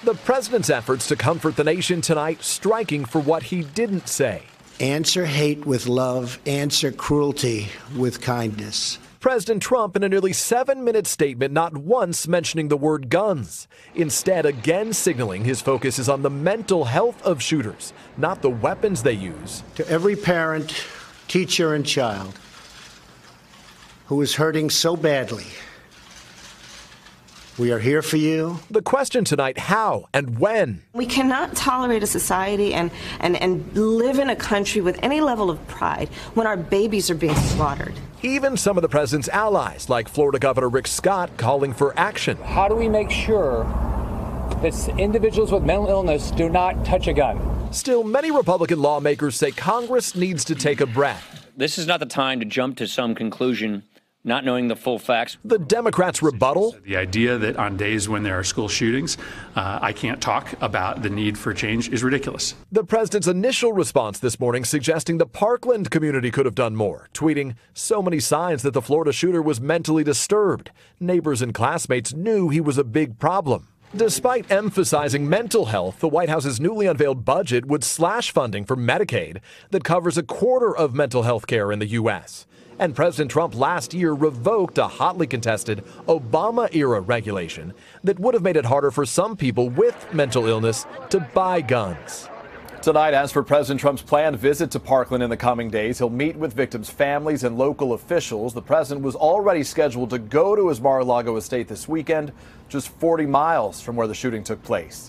The president's efforts to comfort the nation tonight striking for what he didn't say. Answer hate with love, answer cruelty with kindness. President Trump, in a nearly 7-minute statement, not once mentioning the word guns. Instead, again signaling his focus is on the mental health of shooters, not the weapons they use. To every parent, teacher, and child who is hurting so badly, we are here for you. The question tonight, how and when? We cannot tolerate a society and live in a country with any level of pride when our babies are being slaughtered. Even some of the president's allies, like Florida Governor Rick Scott, calling for action. How do we make sure that individuals with mental illness do not touch a gun? Still, many Republican lawmakers say Congress needs to take a breath. This is not the time to jump to some conclusion, not knowing the full facts. The Democrats' rebuttal? The idea that on days when there are school shootings, I can't talk about the need for change is ridiculous. The president's initial response this morning suggesting the Parkland community could have done more, tweeting, "So many signs that the Florida shooter was mentally disturbed. Neighbors and classmates knew he was a big problem." Despite emphasizing mental health, the White House's newly unveiled budget would slash funding for Medicaid that covers a quarter of mental health care in the U.S. And President Trump last year revoked a hotly contested Obama-era regulation that would have made it harder for some people with mental illness to buy guns. Tonight, as for President Trump's planned visit to Parkland in the coming days, he'll meet with victims' families and local officials. The president was already scheduled to go to his Mar-a-Lago estate this weekend, just 40 miles from where the shooting took place.